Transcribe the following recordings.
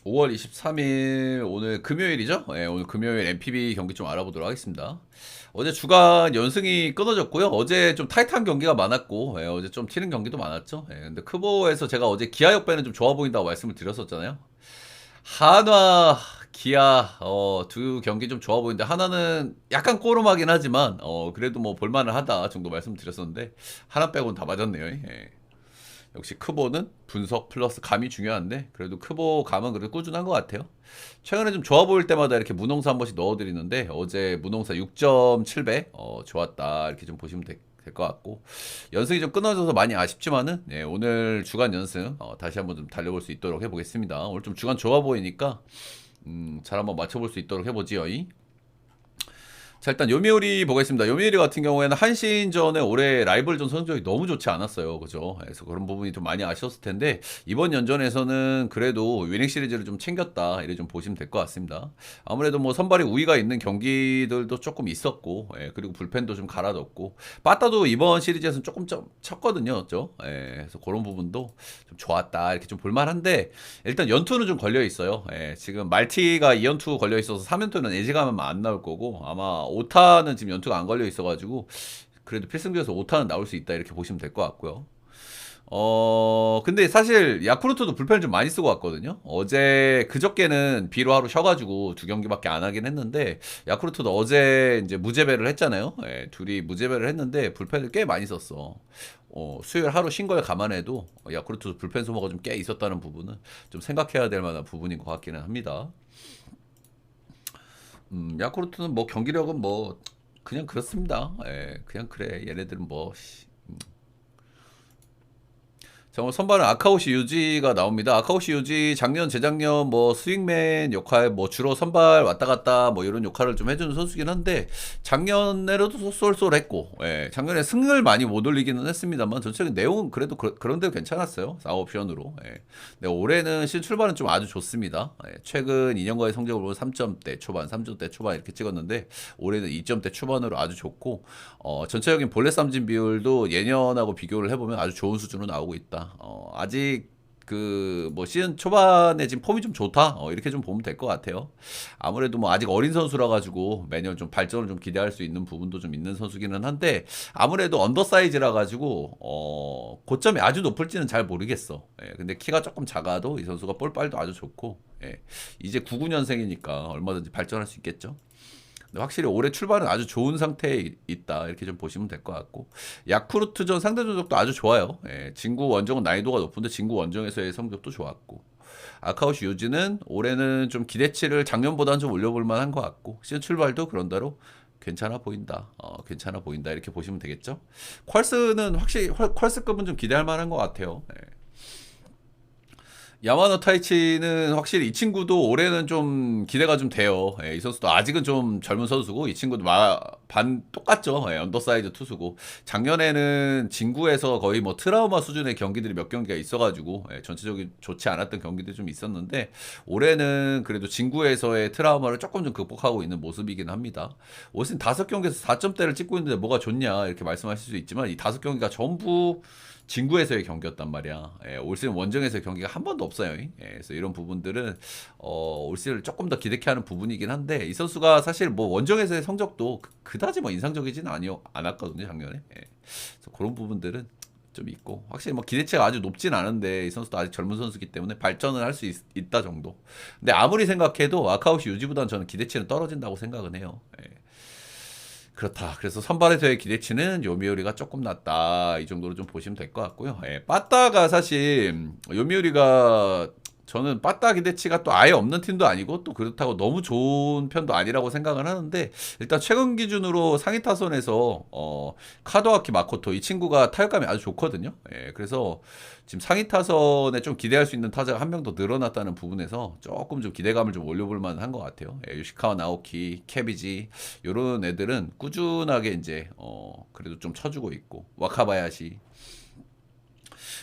5월 23일 오늘 금요일이죠? 예, 오늘 금요일 MPB 경기 좀 알아보도록 하겠습니다. 어제 주간 연승이 끊어졌고요. 어제 좀 타이트한 경기가 많았고, 예, 어제 좀 튀는 경기도 많았죠. 예, 근데 크보에서 제가 어제 기아 역배는 좀 좋아 보인다고 말씀을 드렸었잖아요. 한화, 기아, 두 경기 좀 좋아 보이는데, 하나는 약간 꼬름하긴 하지만, 그래도 뭐 볼만을 하다 정도 말씀드렸었는데, 하나 빼고는 다 맞았네요. 예. 역시 크보는 분석 플러스 감이 중요한데 그래도 크보 감은 그래도 꾸준한 것 같아요. 최근에 좀 좋아 보일 때마다 이렇게 문홍사 한 번씩 넣어드리는데 어제 문홍사 6.7배 좋았다 이렇게 좀 보시면 될 것 같고 연승이 좀 끊어져서 많이 아쉽지만은 오늘 주간 연승 다시 한번 좀 달려볼 수 있도록 해보겠습니다. 오늘 좀 주간 좋아 보이니까 잘 한번 맞춰볼 수 있도록 해보지요. 자, 일단 요미우리 보겠습니다. 요미우리 같은 경우에는 한신전에 올해 라이벌전 성적이 너무 좋지 않았어요. 그죠? 그래서 그런 부분이 좀 많이 아쉬웠을 텐데, 이번 연전에서는 그래도 위닝 시리즈를 좀 챙겼다. 이래 좀 보시면 될 것 같습니다. 아무래도 뭐 선발에 우위가 있는 경기들도 조금 있었고, 그리고 불펜도 좀 갈아넣었고, 빠따도 이번 시리즈에서는 조금 좀 쳤거든요. 그죠? 그래서 그런 부분도 좀 좋았다. 이렇게 좀 볼만한데, 일단 연투는 좀 걸려 있어요. 지금 말티가 2연투 걸려 있어서 3연투는 예지감은 안 나올 거고, 아마 오타는 지금 연투가 안 걸려 있어가지고 그래도 필승조에서 오타는 나올 수 있다 이렇게 보시면 될 것 같고요. 근데 사실 야쿠르트도 불펜을 좀 많이 쓰고 왔거든요. 어제 그저께는 비로 하루 쉬어가지고 두 경기밖에 안 하긴 했는데 야쿠르트도 어제 이제 무제배를 했잖아요. 둘이 무제배를 했는데 불펜을 꽤 많이 썼어. 수요일 하루 쉰 걸 감안해도 야쿠르트도 불펜 소모가 좀 꽤 있었다는 부분은 좀 생각해야 될 만한 부분인 것 같기는 합니다. 야쿠르트는 뭐 경기력은 뭐 그냥 그렇습니다. 그냥 그래. 얘네들은 뭐 정말 선발은 아카오시 유지가 나옵니다. 아카오시 유지 작년 재작년 뭐 스윙맨 역할 뭐 주로 선발 왔다 갔다 뭐 이런 역할을 좀 해주는 선수긴 한데 작년에도 쏠쏠했고 작년에 승을 많이 못 올리기는 했습니다만 전체적인 내용은 그래도 그런데 괜찮았어요. 4옵션으로. 근데 올해는 신출발은 좀 아주 좋습니다. 최근 2년간의 성적을 보면 3점대 초반, 3점대 초반 이렇게 찍었는데 올해는 2점대 초반으로 아주 좋고 전체적인 볼넷 삼진 비율도 예년하고 비교를 해보면 아주 좋은 수준으로 나오고 있다. 아직 그 뭐 시즌 초반에 지금 폼이 좀 좋다. 이렇게 좀 보면 될 것 같아요. 아무래도 뭐 아직 어린 선수라 가지고 매년 좀 발전을 좀 기대할 수 있는 부분도 좀 있는 선수기는 한데 아무래도 언더사이즈라 가지고 고점이 아주 높을지는 잘 모르겠어. 근데 키가 조금 작아도 이 선수가 볼빨도 아주 좋고 이제 99년생이니까 얼마든지 발전할 수 있겠죠. 확실히 올해 출발은 아주 좋은 상태에 있다 이렇게 좀 보시면 될 것 같고 야쿠르트전 상대 전적도 아주 좋아요. 진구 원정은 난이도가 높은데 진구 원정에서의 성적도 좋았고 아카우시 유지는 올해는 좀 기대치를 작년보다는 좀 올려볼 만한 것 같고 시즌 출발도 그런대로 괜찮아 보인다. 괜찮아 보인다 이렇게 보시면 되겠죠. 퀄스는 확실히 퀄스급은 좀 기대할 만한 것 같아요. 야마노 타이치는 확실히 이 친구도 올해는 좀 기대가 좀 돼요. 이 선수도 아직은 좀 젊은 선수고 이 친구도 반 똑같죠. 언더사이즈 투수고 작년에는 진구에서 거의 뭐 트라우마 수준의 경기들이 몇 경기가 있어가지고 전체적으로 좋지 않았던 경기들이 좀 있었는데 올해는 그래도 진구에서의 트라우마를 조금 좀 극복하고 있는 모습이긴 합니다. 올 시즌 5경기에서 4점대를 찍고 있는데 뭐가 좋냐 이렇게 말씀하실 수 있지만 이 5경기가 전부 진구에서의 경기였단 말이야. 올 시즌 원정에서의 경기가 한 번도 없어요. 그래서 이런 부분들은 올 시즌을 조금 더 기대케 하는 부분이긴 한데 이 선수가 사실 뭐 원정에서의 성적도 그다지 뭐 인상적이지는 않았거든요 작년에. 그래서 그런 부분들은 좀 있고 확실히 뭐 기대치가 아주 높진 않은데 이 선수도 아직 젊은 선수기 때문에 발전을 할 수 있다 정도. 근데 아무리 생각해도 아카우시 유지보다는 저는 기대치는 떨어진다고 생각은 해요. 그렇다. 그래서 선발에서의 기대치는 요미우리가 조금 낮다. 이 정도로 좀 보시면 될 것 같고요. 빠따가 사실 요미우리가 저는 빠따 기대치가 또 아예 없는 팀도 아니고 또 그렇다고 너무 좋은 편도 아니라고 생각을 하는데 일단 최근 기준으로 상위 타선에서 카도아키 마코토 이 친구가 타격감이 아주 좋거든요. 그래서 지금 상위 타선에 좀 기대할 수 있는 타자가 한 명 더 늘어났다는 부분에서 조금 좀 기대감을 좀 올려볼 만한 것 같아요. 요시카와 나오키, 케비지 이런 애들은 꾸준하게 이제 그래도 좀 쳐주고 있고 와카바야시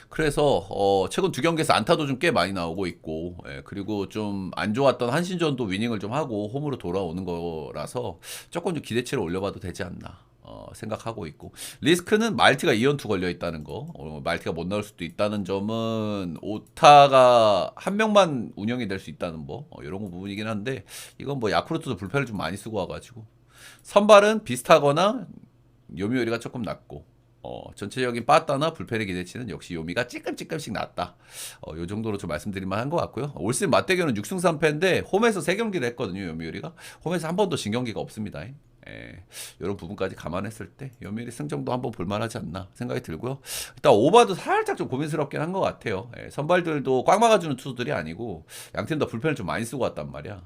그래서 최근 두 경기에서 안타도 좀 꽤 많이 나오고 있고 그리고 좀 안 좋았던 한신전도 위닝을 좀 하고 홈으로 돌아오는 거라서 조금 좀 기대치를 올려봐도 되지 않나. 생각하고 있고 리스크는 말티가 이연투 걸려 있다는 거 말티가 못 나올 수도 있다는 점은 오타가 한 명만 운영이 될 수 있다는 뭐 이런 거 부분이긴 한데 이건 뭐 야쿠르트도 불펜을 좀 많이 쓰고 와가지고 선발은 비슷하거나 요미우리가 조금 낮고 전체적인 빠따나 불펜의 기대치는 역시 요미가 찌끔찌끔씩 낮다. 요 정도로 좀 말씀드릴만 한 것 같고요. 올 시즌 맞대결은 6승 3패인데 홈에서 3경기를 했거든요. 요미우리가 홈에서 한 번도 진 경기가 없습니다. 이런 부분까지 감안했을 때 요미우리 승정도 한번 볼만하지 않나 생각이 들고요. 일단 오바도 살짝 좀 고민스럽긴 한 것 같아요. 선발들도 꽉 막아주는 투수들이 아니고 양팀 다 불펜을 좀 많이 쓰고 왔단 말이야.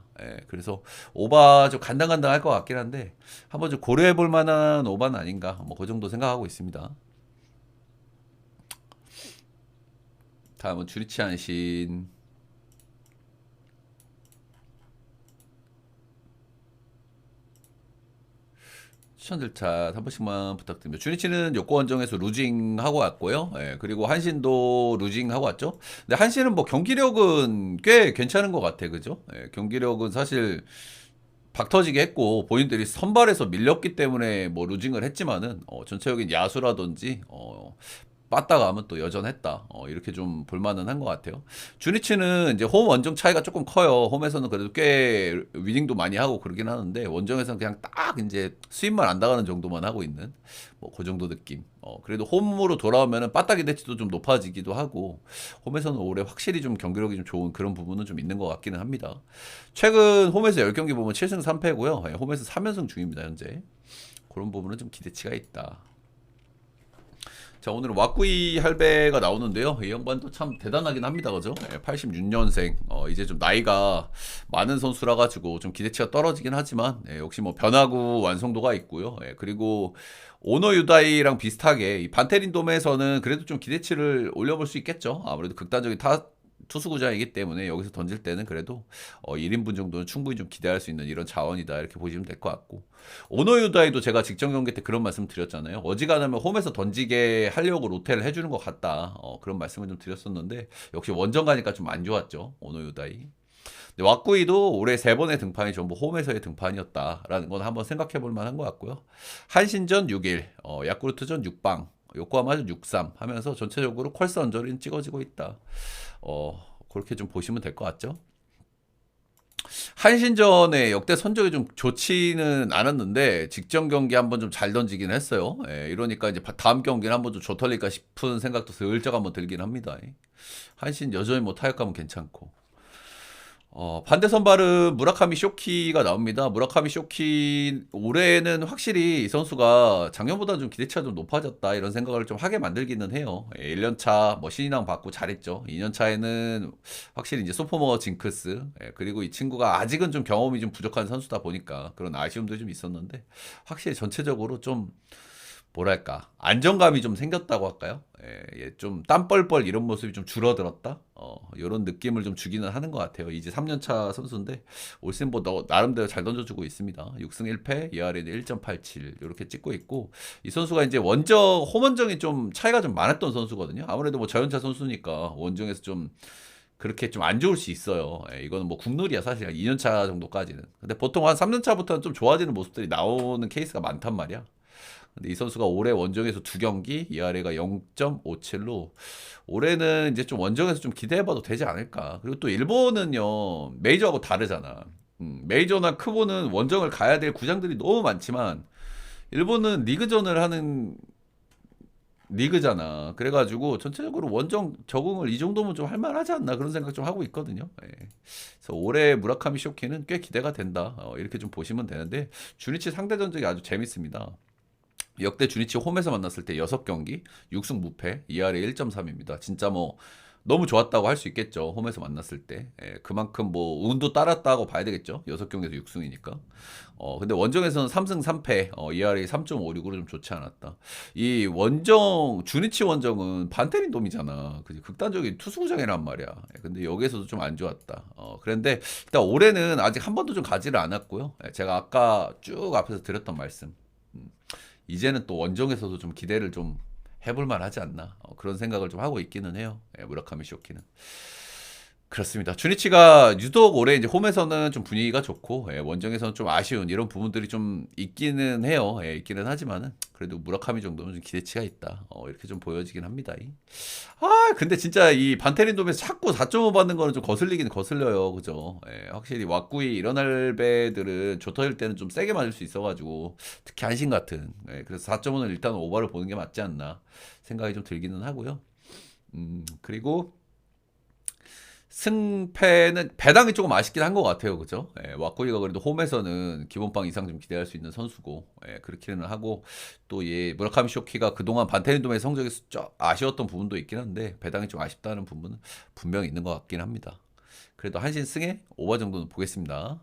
그래서 오바 좀 간당간당할 것 같긴 한데 한번 좀 고려해 볼 만한 오바는 아닌가 뭐 그 정도 생각하고 있습니다. 다음은 주리치 안신. 추천들 차 한 번씩만 부탁드립니다. 주니치는 요코 원정에서 루징하고 왔고요. 그리고 한신도 루징하고 왔죠. 근데 한신은 뭐 경기력은 꽤 괜찮은 것 같아, 그죠? 경기력은 사실 박터지게 했고 본인들이 선발에서 밀렸기 때문에 뭐 루징을 했지만은 전체적인 야수라든지 빠따가 하면 또 여전했다. 이렇게 좀 볼만은 한 것 같아요. 주니치는 이제 홈 원정 차이가 조금 커요. 홈에서는 그래도 꽤 위닝도 많이 하고 그러긴 하는데 원정에서는 그냥 딱 이제 수입만 안 당하는 정도만 하고 있는 뭐 그 정도 느낌. 그래도 홈으로 돌아오면은 빠따 기대치도 좀 높아지기도 하고 홈에서는 올해 확실히 좀 경기력이 좀 좋은 그런 부분은 좀 있는 것 같기는 합니다. 최근 홈에서 10경기 보면 7승 3패고요. 홈에서 3연승 중입니다, 현재. 그런 부분은 좀 기대치가 있다. 자, 오늘은 왁구이 할배가 나오는데요. 이 양반도 참 대단하긴 합니다. 그죠? 86년생. 이제 좀 나이가 많은 선수라 가지고 좀 기대치가 떨어지긴 하지만 역시 뭐 변화구 완성도가 있고요. 그리고 오노 유다이랑 비슷하게 이 반테린 돔에서는 그래도 좀 기대치를 올려볼 수 있겠죠. 아무래도 극단적인 투수구장이기 때문에 여기서 던질 때는 그래도 1인분 정도는 충분히 좀 기대할 수 있는 이런 자원이다 이렇게 보시면 될 것 같고 오노유다이도 제가 직전 경기 때 그런 말씀 드렸잖아요. 어지간하면 홈에서 던지게 하려고 로테를 해주는 것 같다. 그런 말씀을 좀 드렸었는데 역시 원정 가니까 좀 안 좋았죠. 오노유다이. 근데 왁구이도 올해 3번의 등판이 전부 홈에서의 등판이었다라는 건 한번 생각해 볼 만한 것 같고요. 한신전 6일, 야쿠르트전 6방, 요코하마전 6-3 하면서 전체적으로 퀄스 언저리는 찍어지고 있다. 그렇게 좀 보시면 될 것 같죠. 한신전에 역대 선적이 좀 좋지는 않았는데 직전 경기 한번 좀 잘 던지긴 했어요. 이러니까 이제 다음 경기는 한번 좀 좋털릴까 싶은 생각도 슬쩍 한번 들긴 합니다. 한신 여전히 뭐 타격감은 괜찮고. 반대 선발은 무라카미 쇼키가 나옵니다. 무라카미 쇼키 올해는 확실히 이 선수가 작년보다 좀 기대치가 좀 높아졌다 이런 생각을 좀 하게 만들기는 해요. 1년차 뭐 신인왕 받고 잘했죠. 2년차에는 확실히 이제 소포머 징크스 그리고 이 친구가 아직은 좀 경험이 좀 부족한 선수다 보니까 그런 아쉬움도 좀 있었는데 확실히 전체적으로 좀 뭐랄까 안정감이 좀 생겼다고 할까요? 좀 땀뻘뻘 이런 모습이 좀 줄어들었다. 이런 느낌을 좀 주기는 하는 것 같아요. 이제 3년차 선수인데 올 시즌 뭐 나름대로 잘 던져주고 있습니다. 6승 1패, ERA는 1.87 이렇게 찍고 있고 이 선수가 이제 홈원정이 좀 차이가 좀 많았던 선수거든요. 아무래도 뭐 저연차 선수니까 원정에서 좀 그렇게 좀 안 좋을 수 있어요. 이거는 뭐 국룰이야 사실 2년차 정도까지는. 근데 보통 한 3년차부터는 좀 좋아지는 모습들이 나오는 케이스가 많단 말이야. 근데 이 선수가 올해 원정에서 2경기 ERA가 0.57로 올해는 이제 좀 원정에서 좀 기대해봐도 되지 않을까. 그리고 또 일본은요 메이저하고 다르잖아. 메이저나 크보는 원정을 가야 될 구장들이 너무 많지만 일본은 리그전을 하는 리그잖아. 그래가지고 전체적으로 원정 적응을 이 정도면 좀 할만하지 않나 그런 생각 좀 하고 있거든요. 그래서 올해 무라카미 쇼키는 꽤 기대가 된다. 이렇게 좀 보시면 되는데 주니치 상대 전적이 아주 재밌습니다. 역대 주니치 홈에서 만났을 때 6경기 6승 무패 ERA 1.3입니다. 진짜 뭐 너무 좋았다고 할 수 있겠죠. 홈에서 만났을 때. 그만큼 뭐 운도 따랐다고 봐야 되겠죠. 6경기에서 6승이니까. 근데 원정에서는 3승 3패, ERA 3.56으로 좀 좋지 않았다. 이 원정 주니치 원정은 반테린 돔이잖아. 극단적인 투수구장이란 말이야. 근데 여기에서도 좀 안 좋았다. 그런데 일단 올해는 아직 한 번도 좀 가지를 않았고요. 제가 아까 쭉 앞에서 드렸던 말씀. 이제는 또 원정에서도 좀 기대를 좀 해볼 만하지 않나 그런 생각을 좀 하고 있기는 해요. 무라카미 쇼키는. 그렇습니다. 주니치가 유독 올해 이제 홈에서는 좀 분위기가 좋고, 예, 원정에서는 좀 아쉬운 이런 부분들이 좀 있기는 해요. 예, 있기는 하지만은 그래도 무라카미 정도는 좀 기대치가 있다. 이렇게 좀 보여지긴 합니다. 근데 진짜 이 반테린돔에서 자꾸 4.5 받는 거는 좀 거슬리긴 거슬려요. 그죠? 예, 확실히 왁구이 이런 할배들은 조터일 때는 좀 세게 맞을 수 있어가지고, 특히 한신 같은. 예, 그래서 4.5는 일단 오버를 보는 게 맞지 않나 생각이 좀 들기는 하고요. 그리고 승패는 배당이 조금 아쉽긴 한 것 같아요. 그죠? 예, 왁구이가 그래도 홈에서는 기본빵 이상 좀 기대할 수 있는 선수고, 예, 그렇기는 하고, 또 예, 무라카미 쇼키가 그동안 반테린돔의 성적이 좀 아쉬웠던 부분도 있긴 한데, 배당이 좀 아쉽다는 부분은 분명히 있는 것 같긴 합니다. 그래도 한신 승에 오버 정도는 보겠습니다.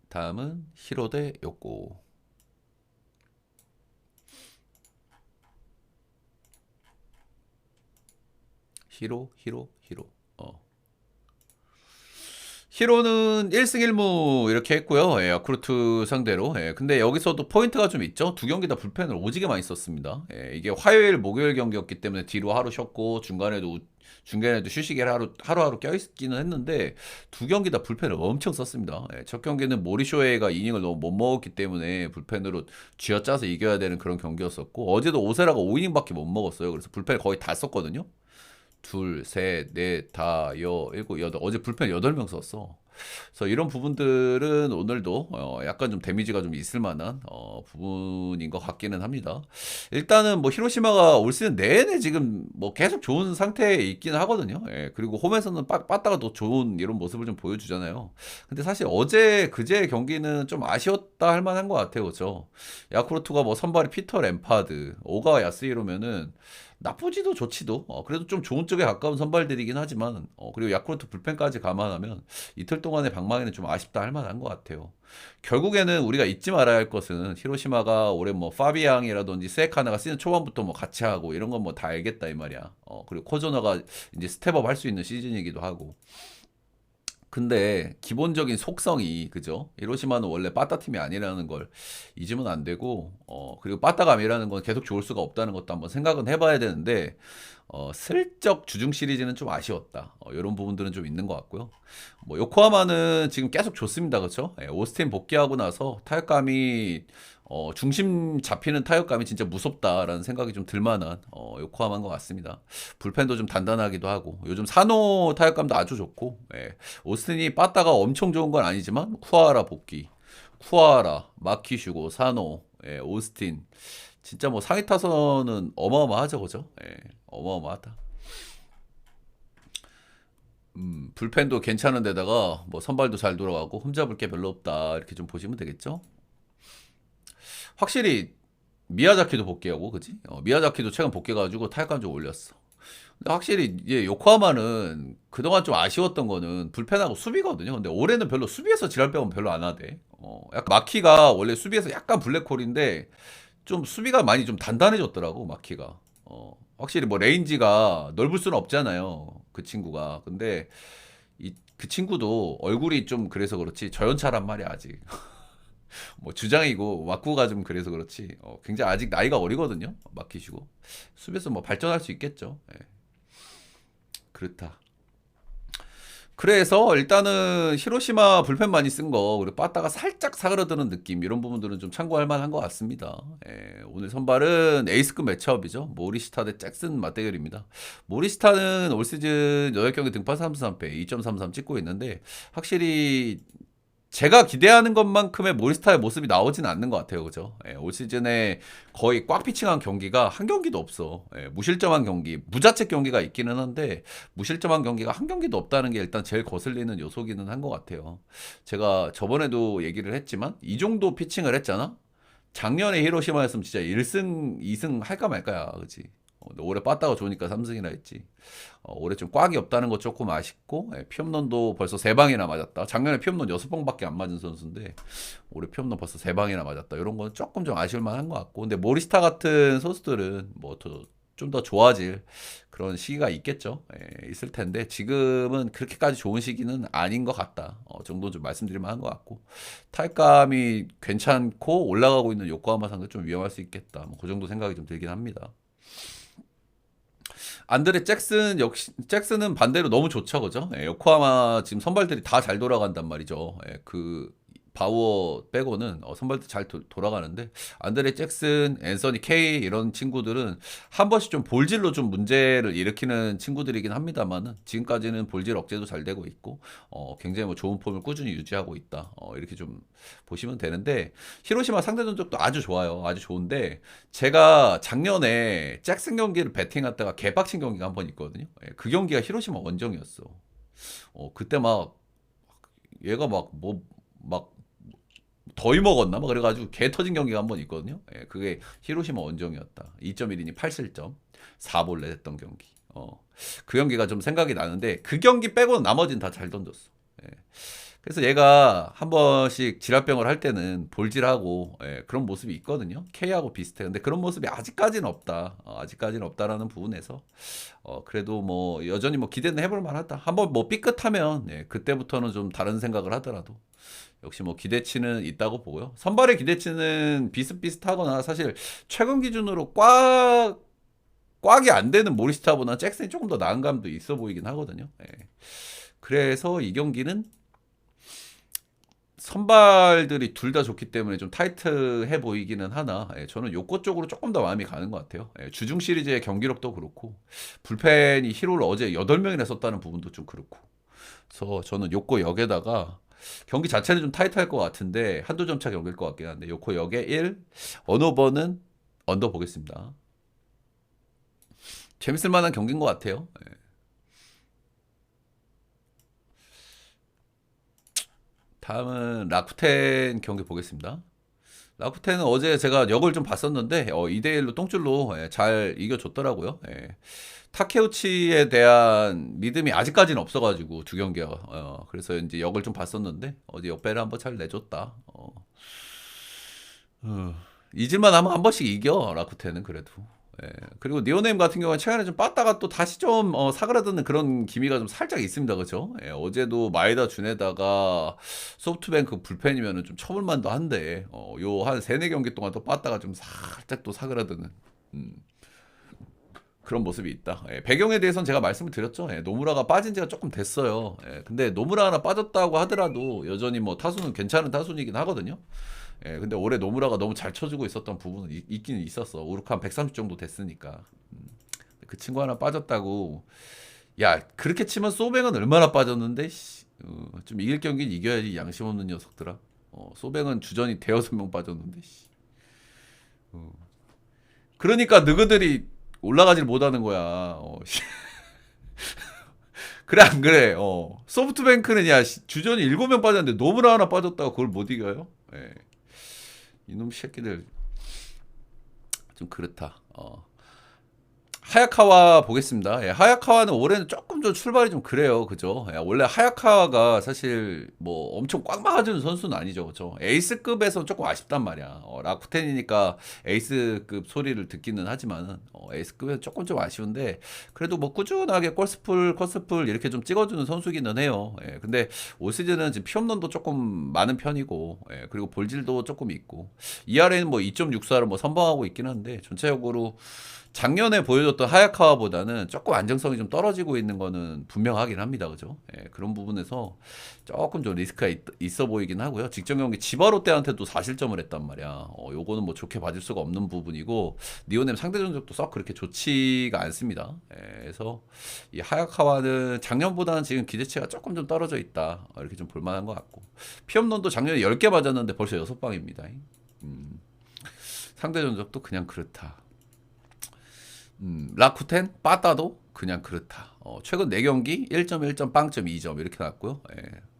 다음은 히로 대 요코. 히로. 어. 히로는 1승 1무 이렇게 했고요. 예, 야쿠르트 상대로. 예, 근데 여기서도 포인트가 좀 있죠. 두 경기 다 불펜을 오지게 많이 썼습니다. 예, 이게 화요일, 목요일 경기였기 때문에 뒤로 하루 쉬었고 중간에도 휴식일 하루하루 껴있기는 했는데 두 경기 다 불펜을 엄청 썼습니다. 예, 첫 경기는 모리쇼에가 이닝을 너무 못 먹었기 때문에 불펜으로 쥐어짜서 이겨야 되는 그런 경기였었고 어제도 오세라가 5이닝밖에 못 먹었어요. 그래서 불펜을 거의 다 썼거든요. 둘, 셋, 넷, 다, 일곱, 여덟. 어제 불펜 8명 썼어. 그래서 이런 부분들은 오늘도 약간 좀 데미지가 좀 있을 만한 부분인 것 같기는 합니다. 일단은 뭐 히로시마가 올 시즌 내내 지금 뭐 계속 좋은 상태에 있기는 하거든요. 예, 그리고 홈에서는 빠따가 더 좋은 이런 모습을 좀 보여주잖아요. 근데 사실 어제 그제 경기는 좀 아쉬웠다 할 만한 것 같아요. 그죠? 야쿠르트가 뭐 선발이 피터 램파드, 오가와 야스히로면은 나쁘지도 좋지도 그래도 좀 좋은 쪽에 가까운 선발들이긴 하지만 그리고 야쿠르트 불펜까지 감안하면 이틀 동안의 방망이는 좀 아쉽다 할 만한 것 같아요. 결국에는 우리가 잊지 말아야 할 것은 히로시마가 올해 뭐 파비앙이라든지 세카나가 시즌 초반부터 뭐 같이 하고 이런 건 뭐 다 알겠다 이 말이야. 그리고 코조너가 이제 스텝업 할 수 있는 시즌이기도 하고. 근데 기본적인 속성이 그죠? 히로시마는 원래 빠따 팀이 아니라는 걸 잊으면 안 되고 그리고 빠따감이라는 건 계속 좋을 수가 없다는 것도 한번 생각은 해봐야 되는데 슬쩍 주중 시리즈는 좀 아쉬웠다. 이런 부분들은 좀 있는 것 같고요. 뭐 요코하마는 지금 계속 좋습니다. 그렇죠? 예, 오스틴 복귀하고 나서 타격감이 중심 잡히는 타격감이 진짜 무섭다라는 생각이 좀 들만한 요코하마인 것 같습니다. 불펜도 좀 단단하기도 하고 요즘 사노 타격감도 아주 좋고 예, 오스틴이 빠따가 엄청 좋은 건 아니지만 쿠아라 복귀, 쿠아라, 마키슈고, 사노, 예, 오스틴 진짜 뭐 상위 타선은 어마어마하죠, 그죠? 예, 어마어마하다. 불펜도 괜찮은 데다가 뭐 선발도 잘 돌아가고 흠잡을 게 별로 없다 이렇게 좀 보시면 되겠죠? 확실히 미야자키도 복귀하고 그지? 미야자키도 최근 복귀해가지고 타격감 좀 올렸어. 근데 확실히 이제 요코하마는 그동안 좀 아쉬웠던 거는 불펜하고 수비거든요. 근데 올해는 별로 수비에서 지랄병은 별로 안 하대. 약간 마키가 원래 수비에서 약간 블랙홀인데 좀 수비가 많이 좀 단단해졌더라고 마키가. 확실히 뭐 레인지가 넓을 수는 없잖아요. 그 친구가. 근데 그 친구도 얼굴이 좀 그래서 그렇지 저연차란 말이야 아직. 뭐 주장이고 왁구가 좀 그래서 그렇지. 굉장히 아직 나이가 어리거든요. 마키시고 수비에서 뭐 발전할 수 있겠죠. 예, 그렇다. 그래서 일단은 히로시마 불펜 많이 쓴 거, 그리고 빠따가 살짝 사그러드는 느낌, 이런 부분들은 좀 참고할 만한 것 같습니다. 예, 오늘 선발은 에이스급 매치업이죠. 모리시타 대 잭슨 맞대결입니다. 모리시타는 올 시즌 8경기 등판 3승 3패, 2.33 찍고 있는데, 확실히 제가 기대하는 것만큼의 몰스타의 모습이 나오진 않는 것 같아요. 그죠? 예, 올 시즌에 거의 꽉 피칭한 경기가 한 경기도 없어. 예, 무실점한 경기, 무자책 경기가 있기는 한데, 무실점한 경기가 한 경기도 없다는 게 일단 제일 거슬리는 요소기는 한 것 같아요. 제가 저번에도 얘기를 했지만, 이 정도 피칭을 했잖아? 작년에 히로시마였으면 진짜 1승, 2승 할까 말까야. 그치? 근데 올해 빠따가 좋으니까 3승이나 했지. 올해 좀 꽉이 없다는 거 조금 아쉽고 피홈런도 벌써 3방이나 맞았다. 작년에 피홈런 6방밖에 안 맞은 선수인데 올해 피홈런 벌써 3방이나 맞았다. 이런 건 조금 좀 아쉬울 만한 것 같고 근데 모리스타 같은 선수들은 뭐 좀 더 좋아질 그런 시기가 있겠죠. 예, 있을 텐데 지금은 그렇게까지 좋은 시기는 아닌 것 같다. 정도 좀 말씀드릴 만한 것 같고 타격감이 괜찮고 올라가고 있는 요코하마 상대 좀 위험할 수 있겠다. 뭐 그 정도 생각이 좀 들긴 합니다. 안드레 잭슨 역시 잭슨은 반대로 너무 좋죠, 그죠? 예, 요코하마 지금 선발들이 다 잘 돌아간단 말이죠. 예, 그 바우어 빼고는 선발들 잘 돌아가는데 안드레 잭슨, 앤서니 케이 이런 친구들은 한 번씩 좀 볼질로 좀 문제를 일으키는 친구들이긴 합니다만은 지금까지는 볼질 억제도 잘 되고 있고 굉장히 뭐 좋은 폼을 꾸준히 유지하고 있다. 이렇게 좀 보시면 되는데 히로시마 상대 전적도 아주 좋아요. 아주 좋은데 제가 작년에 잭슨 경기를 배팅했다가 개빡친 경기가 한 번 있거든요. 예, 그 경기가 히로시마 원정이었어. 그때 막 얘가 막 더위 먹었나? 막 그래가지고 개 터진 경기가 한 번 있거든요. 예, 그게 히로시마 원정이었다. 2.1이니 8실점, 4볼넷 했던 경기. 그 경기가 좀 생각이 나는데 그 경기 빼고는 나머지는 다 잘 던졌어. 예. 그래서 얘가 한 번씩 지랄병을 할 때는 볼질하고 그런 모습이 있거든요. K하고 비슷해. 근데 그런 모습이 아직까지는 없다. 아직까지는 없다라는 부분에서 그래도 뭐 여전히 뭐 기대는 해볼 만하다. 한번 뭐 삐끗하면 그때부터는 좀 다른 생각을 하더라도 역시 뭐 기대치는 있다고 보고요. 선발의 기대치는 비슷비슷하거나 사실 최근 기준으로 꽉이 안 되는 모리스타보다 잭슨이 조금 더 나은 감도 있어 보이긴 하거든요. 그래서 이 경기는 선발들이 둘 다 좋기 때문에 좀 타이트해 보이기는 하나 저는 요거 쪽으로 조금 더 마음이 가는 것 같아요. 주중 시리즈의 경기력도 그렇고 불펜이 히로를 어제 8명이나 썼다는 부분도 좀 그렇고 그래서 저는 요거 역에다가 경기 자체는 좀 타이트할 것 같은데 한두 점 차 경기일 것 같긴 한데 요거 역에 1 언어버는 언더 보겠습니다. 재밌을 만한 경기인 것 같아요. 다음은 라쿠텐 경기 보겠습니다. 라쿠텐은 어제 제가 역을 좀 봤었는데 2대1로 똥줄로 잘 이겨줬더라고요. 타케우치에 대한 믿음이 아직까지는 없어가지고 두 경기가 그래서 이제 역을 좀 봤었는데 어제 역배를 한번 잘 내줬다. 잊을만 하면 한 번씩 이겨 라쿠텐은 그래도. 그리고 니오네임 같은 경우는 최근에 좀 빠다가 또 다시 좀 사그라드는 그런 기미가 좀 살짝 있습니다, 그죠? 어제도 마에다 준에다가 소프트뱅크 불펜이면은 좀 쳐볼만도 한데 요 한 세네 경기 동안 또 빠다가 좀 살짝 또 사그라드는 그런 모습이 있다. 배경에 대해서는 제가 말씀을 드렸죠. 노무라가 빠진 지가 조금 됐어요. 근데 노무라 하나 빠졌다고 하더라도 여전히 뭐 타수는 괜찮은 타순이긴 하거든요. 근데 올해 노무라가 너무 잘 쳐주고 있었던 부분은 있긴 있었어. 우르카 한 130 정도 됐으니까. 그 친구 하나 빠졌다고. 야, 그렇게 치면 소뱅은 얼마나 빠졌는데, 씨. 좀 이길 경기는 이겨야지, 양심 없는 녀석들아. 소뱅은 주전이 대여섯 명 빠졌는데, 씨. 그러니까 너희들이 올라가질 못하는 거야. 씨. 그래, 안 그래? 소프트뱅크는 야, 주전이 7명 빠졌는데 노무라 하나 빠졌다고 그걸 못 이겨요? 이놈 새끼들 좀 그렇다. 하야카와 보겠습니다. 하야카와는 올해는 조금 좀 출발이 좀 그래요. 그죠? 원래 하야카와가 사실 뭐 엄청 꽉 막아주는 선수는 아니죠. 그죠? 에이스급에서 조금 아쉽단 말이야. 라쿠텐이니까 에이스급 소리를 듣기는 하지만은 에이스급에서 조금 좀 아쉬운데 그래도 뭐 꾸준하게 콜스풀, 커스풀 이렇게 좀 찍어주는 선수기는 해요. 근데 올 시즌은 지금 피홈런도 조금 많은 편이고 그리고 볼질도 조금 있고 ERA는 뭐 2.64를 뭐 선방하고 있긴 한데 전체적으로 작년에 보여줬던 하야카와보다는 조금 안정성이 좀 떨어지고 있는 거는 분명하긴 합니다. 그죠? 그런 부분에서 조금 좀 리스크가 있어 보이긴 하고요. 직전 경기 지바롯데한테도 4실점을 했단 말이야. 요거는 뭐 좋게 봐줄 수가 없는 부분이고 니오넴 상대 전적도 썩 그렇게 좋지가 않습니다. 그래서 이 하야카와는 작년보다는 지금 기대치가 조금 좀 떨어져 있다. 이렇게 좀 볼만한 것 같고 피홈런도 작년에 10개 맞았는데 벌써 6방입니다. 상대 전적도 그냥 그렇다. 라쿠텐 빠따도 그냥 그렇다. 최근 4경기 1.1점, 빵점 2점 이렇게 났고요.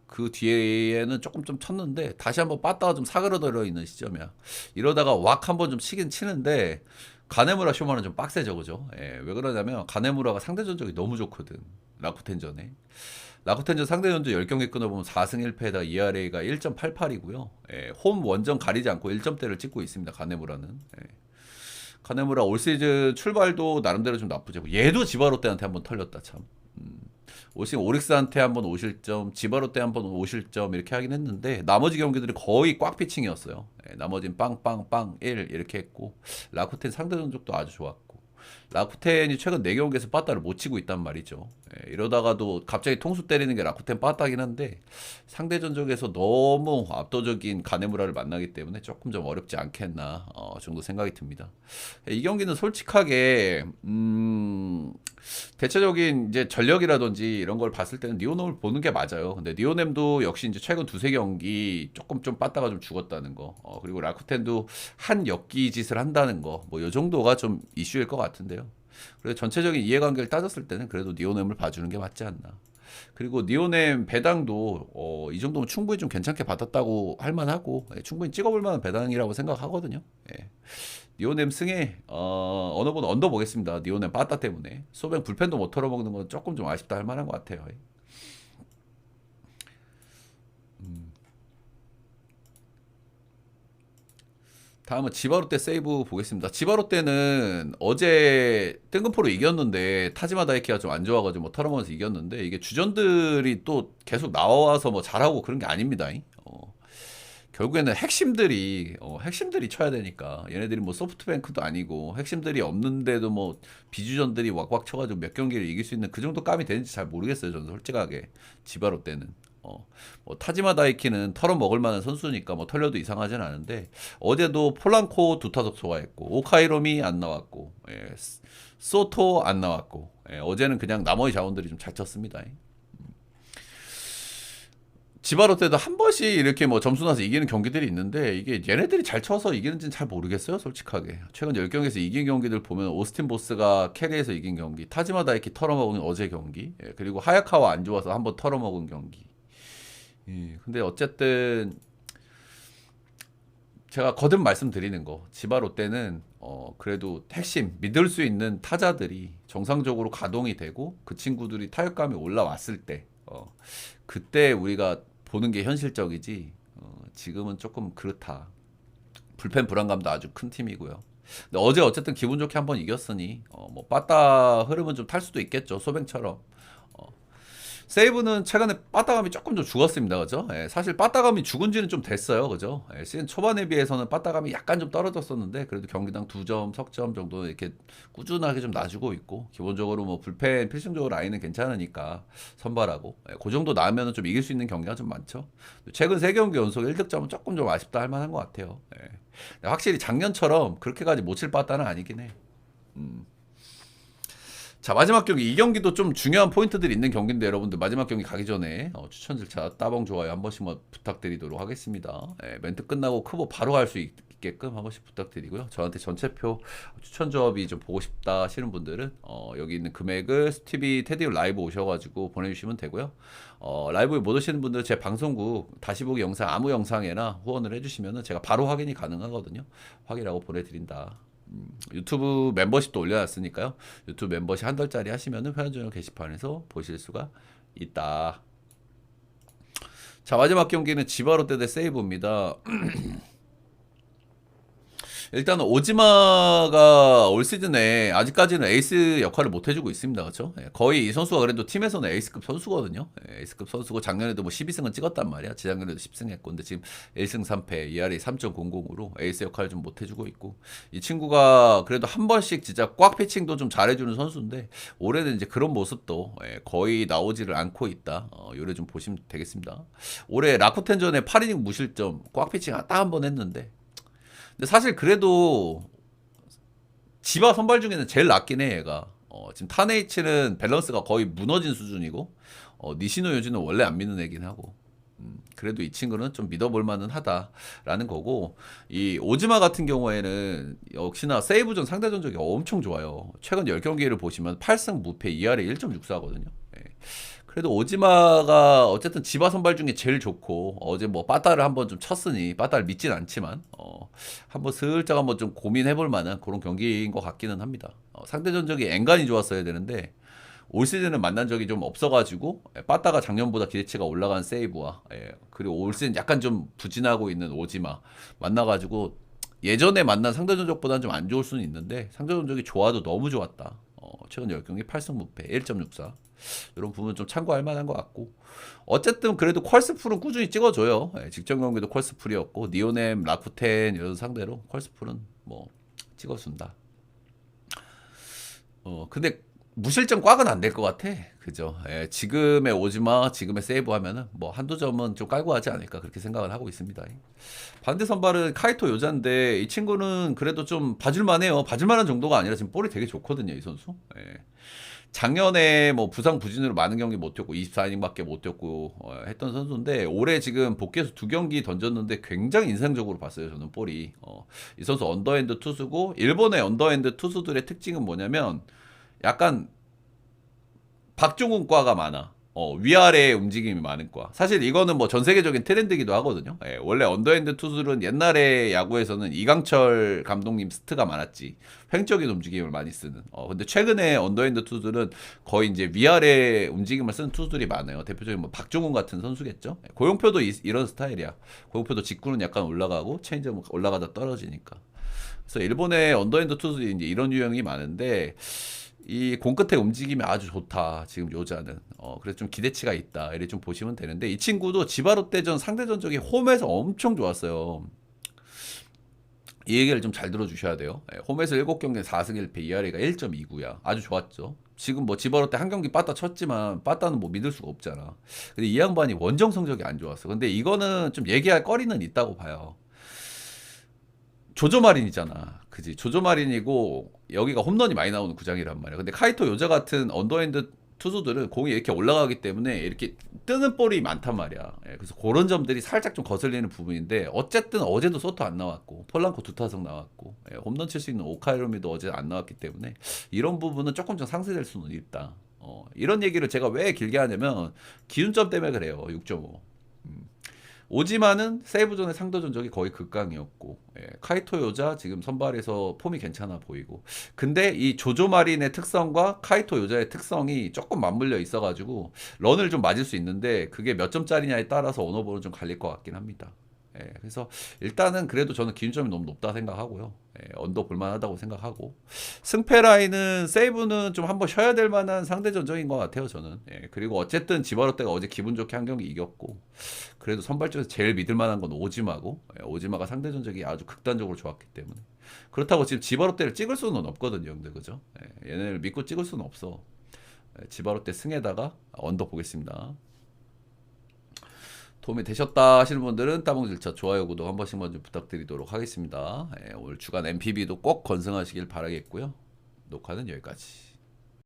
그 뒤에는 조금 좀 쳤는데 다시 한번 빠따가 좀 사그러들어 있는 시점이야. 이러다가 왁 한번 좀 치긴 치는데 가네무라 쇼마는 좀 빡세죠, 그죠? 왜 그러냐면 가네무라가 상대 전적이 너무 좋거든. 라쿠텐전에. 라쿠텐전 상대 전적 10경기 끊어보면 4승 1패에다 ERA가 1.88이고요. 홈 원정 가리지 않고 1점대를 찍고 있습니다. 가네무라는. 카네무라 올 시즌 출발도 나름대로 좀 나쁘죠. 얘도 지바롯데한테 한번 털렸다 참. 올 시즌 오릭스한테 한번 5실점, 지바롯데 한번 5실점 이렇게 하긴 했는데 나머지 경기들이 거의 꽉 피칭이었어요. 나머지는 빵빵빵 1 이렇게 했고 라쿠텐 상대 전적도 아주 좋았고 라쿠텐이 최근 4경기에서 빠따를 못 치고 있단 말이죠. 예, 이러다가도 갑자기 통수 때리는 게 라쿠텐 빠따긴 한데 상대 전적에서 너무 압도적인 가네무라를 만나기 때문에 조금 좀 어렵지 않겠나 정도 생각이 듭니다. 예, 이 경기는 솔직하게 대체적인 이제 전력이라든지 이런 걸 봤을 때는 니오넴을 보는 게 맞아요. 근데 니오넴도 역시 이제 최근 두세 경기 조금 좀 빠따가 좀 죽었다는 거. 그리고 라쿠텐도 한 엮기 짓을 한다는 거. 뭐 요 정도가 좀 이슈일 것 같은데요. 그래서 전체적인 이해관계를 따졌을 때는 그래도 니오넴을 봐주는 게 맞지 않나. 그리고 니오넴 배당도 이 정도면 충분히 좀 괜찮게 받았다고 할 만하고 충분히 찍어볼 만한 배당이라고 생각하거든요. 예. 니오넴 승에 어느 분 언더 보겠습니다. 니오넴 빠따 때문에 소뱅 불펜도 못 털어먹는 건 조금 좀 아쉽다 할 만한 것 같아요. 다음은 지바롯데 세이브 보겠습니다. 지바롯데는 어제 뜬금포로 이겼는데 타지마 다이키가 좀 안 좋아가지고 뭐 털어먹어서 이겼는데 이게 주전들이 또 계속 나와서 뭐 잘하고 그런 게 아닙니다. 결국에는 핵심들이 쳐야 되니까 얘네들이 뭐 소프트뱅크도 아니고 핵심들이 없는데도 뭐 비주전들이 왁왁 쳐가지고 몇 경기를 이길 수 있는 그 정도 감이 되는지 잘 모르겠어요. 저는 솔직하게 지바로 때는 뭐 타지마 다이키는 털어 먹을 만한 선수니까 뭐 털려도 이상하진 않은데 어제도 폴란코 두 타석 소화했고 오카이롬이 안 나왔고 소토 안 나왔고 어제는 그냥 나머지 자원들이 좀 잘 쳤습니다. 지바로 때도 한 번씩 이렇게 뭐 점수 나서 이기는 경기들이 있는데 이게 얘네들이 잘 쳐서 이기는지는 잘 모르겠어요 솔직하게. 최근 10경기에서 이긴 경기들 보면 오스틴 보스가 캐리에서 이긴 경기, 타지마 다이키 털어먹은 어제 경기, 그리고 하야카와 안 좋아서 한번 털어먹은 경기. 근데 어쨌든 제가 거듭 말씀드리는 거 지바로 때는 그래도 핵심 믿을 수 있는 타자들이 정상적으로 가동이 되고 그 친구들이 타격감이 올라왔을 때 그때 우리가 보는 게 현실적이지 지금은 조금 그렇다. 불펜 불안감도 아주 큰 팀이고요. 근데 어제 어쨌든 기분 좋게 한번 이겼으니 뭐 빠따 흐름은 좀 탈 수도 있겠죠. 소뱅처럼. 세이브는 최근에 빠따감이 조금 좀 죽었습니다. 그죠? 사실 빠따감이 죽은 지는 좀 됐어요. 그죠? 시즌 초반에 비해서는 빠따감이 약간 좀 떨어졌었는데 그래도 경기당 2점, 석점 정도 이렇게 꾸준하게 좀 놔주고 있고 기본적으로 뭐 불펜 필승적으로 라인은 괜찮으니까 선발하고 그 정도 나오면 좀 이길 수 있는 경기가 좀 많죠. 최근 3경기 연속 1득점은 조금 좀 아쉽다 할 만한 것 같아요. 확실히 작년처럼 그렇게까지 못 칠 빠따는 아니긴 해. 자, 마지막 경기. 이 경기도 좀 중요한 포인트들이 있는 경기인데 여러분들 마지막 경기 가기 전에 추천 절차 따봉 좋아요 한 번씩만 부탁드리도록 하겠습니다. 멘트 끝나고 크보 바로 갈 수 있게끔 한 번씩 부탁드리고요. 저한테 전체표 추천 조합이 좀 보고 싶다 하시는 분들은 여기 있는 금액을 스티비 테디 라이브 오셔가지고 보내주시면 되고요. 라이브에 못 오시는 분들 제 방송국 다시 보기 영상 아무 영상에나 후원을 해주시면 제가 바로 확인이 가능하거든요. 확인하고 보내드린다. 유튜브 멤버십도 올려놨으니까요. 유튜브 멤버십 한 달짜리 하시면은 회원전용 게시판에서 보실 수가 있다. 자, 마지막 경기는 지바롯데 대 세이브입니다. 일단은 오지마가 올 시즌에 아직까지는 에이스 역할을 못 해주고 있습니다. 그렇죠? 거의 이 선수가 그래도 팀에서는 에이스급 선수거든요. 에이스급 선수고 작년에도 뭐 12승은 찍었단 말이야. 지작년에도 10승 했고 근데 지금 1승 3패 ERA 3.00으로 에이스 역할을 좀 못 해주고 있고 이 친구가 그래도 한 번씩 진짜 꽉 피칭도 좀 잘해주는 선수인데 올해는 이제 그런 모습도 거의 나오지를 않고 있다. 요래 좀 보시면 되겠습니다. 올해 라쿠텐전에 8이닝 무실점 꽉 피칭 딱 한 번 했는데 근데 사실 그래도 지바 선발 중에는 제일 낫긴 해 얘가. 지금 타네이치는 밸런스가 거의 무너진 수준이고 니시노 요지는 원래 안 믿는 애긴 하고 그래도 이 친구는 좀 믿어볼 만은 하다라는 거고 이 오즈마 같은 경우에는 역시나 세이브전 상대 전적이 엄청 좋아요. 최근 10경기를 보시면 8승 무패 ERA 1.64거든요. 그래도 오지마가 어쨌든 지바 선발 중에 제일 좋고 어제 뭐 빠따를 한번 좀 쳤으니 빠따를 믿진 않지만 한번 슬쩍 한번 좀 고민해볼 만한 그런 경기인 것 같기는 합니다. 상대 전적이 앵간히 좋았어야 되는데 올 시즌은 만난 적이 좀 없어가지고 빠따가 작년보다 기대치가 올라간 세이브와 그리고 올 시즌 약간 좀 부진하고 있는 오지마 만나가지고 예전에 만난 상대 전적보다는 좀 안 좋을 수는 있는데 상대 전적이 좋아도 너무 좋았다. 최근 10경기 8승 무패 1.64 이런 부분 좀 참고할 만한 것 같고 어쨌든 그래도 퀄스풀은 꾸준히 찍어줘요. 직전 경기도 퀄스풀이었고 니오넴, 라쿠텐 이런 상대로 퀄스풀은 뭐 찍어준다. 근데 무실점 꽉은 안 될 것 같아. 그죠? 예, 지금의 오지마, 지금의 세이브 하면은 뭐 한두 점은 좀 깔고 하지 않을까 그렇게 생각을 하고 있습니다. 반대 선발은 카이토 요자인데 이 친구는 그래도 좀 봐줄만해요. 봐줄만한 정도가 아니라 지금 볼이 되게 좋거든요, 이 선수. 예. 작년에 뭐 부상 부진으로 많은 경기 못 뛰었고 24이닝밖에 못 뛰었고 했던 선수인데 올해 지금 복귀해서 두 경기 던졌는데 굉장히 인상적으로 봤어요. 저는 볼이 이 선수 언더핸드 투수고 일본의 언더핸드 투수들의 특징은 뭐냐면 약간 박종훈과가 많아. 위아래 움직임이 많은 과. 사실 이거는 뭐 전 세계적인 트렌드이기도 하거든요. 예, 원래 언더핸드 투수는 옛날에 야구에서는 이강철 감독님 스트가 많았지. 횡적인 움직임을 많이 쓰는. 근데 최근에 언더핸드 투수들은 거의 이제 위아래 움직임을 쓰는 투수들이 많아요. 대표적인 뭐 박종훈 같은 선수겠죠. 예, 고용표도 이런 스타일이야. 고용표도 직구는 약간 올라가고 체인지업 올라가다 떨어지니까. 그래서 일본의 언더핸드 투수들이 이제 이런 유형이 많은데 이 공끝의 움직임이 아주 좋다. 지금 요자는. 그래서 좀 기대치가 있다. 이렇게 좀 보시면 되는데 이 친구도 지바롯데전 상대전적이 홈에서 엄청 좋았어요. 이 얘기를 좀 잘 들어주셔야 돼요. 홈에서 7경기 4승 1패 ERA가 1.29야. 아주 좋았죠. 지금 뭐 지바롯데 한 경기 빠따 쳤지만 빠따는 뭐 믿을 수가 없잖아. 근데 이 양반이 원정 성적이 안 좋았어. 근데 이거는 좀 얘기할 거리는 있다고 봐요. 조조마린이잖아. 그지? 조조마린이고 여기가 홈런이 많이 나오는 구장이란 말이야. 근데 카이토 요자 같은 언더핸드 투수들은 공이 이렇게 올라가기 때문에 이렇게 뜨는 볼이 많단 말이야. 그래서 그런 점들이 살짝 좀 거슬리는 부분인데 어쨌든 어제도 소토 안 나왔고 폴란코 두 타석 나왔고 홈런 칠 수 있는 오카이로미도 어제 안 나왔기 때문에 이런 부분은 조금 좀 상쇄될 수는 있다. 이런 얘기를 제가 왜 길게 하냐면 기준점 때문에 그래요. 6.5. 오지마는 세이브존의 상대 전적이 거의 극강이었고 카이토 요자 지금 선발에서 폼이 괜찮아 보이고 근데 이 조조 마린의 특성과 카이토 요자의 특성이 조금 맞물려 있어가지고 런을 좀 맞을 수 있는데 그게 몇 점짜리냐에 따라서 오너볼은 좀 갈릴 것 같긴 합니다. 그래서 일단은 그래도 저는 기준점이 너무 높다 생각하고요. 언더 볼만하다고 생각하고 승패 라인은 세이브는 좀 한번 쉬어야 될 만한 상대 전적인 것 같아요 저는. 그리고 어쨌든 지바롯데가 어제 기분 좋게 한 경기 이겼고 그래도 선발전에서 제일 믿을 만한 건 오지마고 오지마가 상대 전적이 아주 극단적으로 좋았기 때문에 그렇다고 지금 지바롯데를 찍을 수는 없거든요. 근데 그죠? 얘네를 믿고 찍을 수는 없어. 지바롯데 승에다가 언더 보겠습니다. 도움이 되셨다 하시는 분들은 따봉질차 좋아요 구독 한 번씩만 좀 부탁드리도록 하겠습니다. 오늘 주간 MPB도 꼭 건승하시길 바라겠고요. 녹화는 여기까지.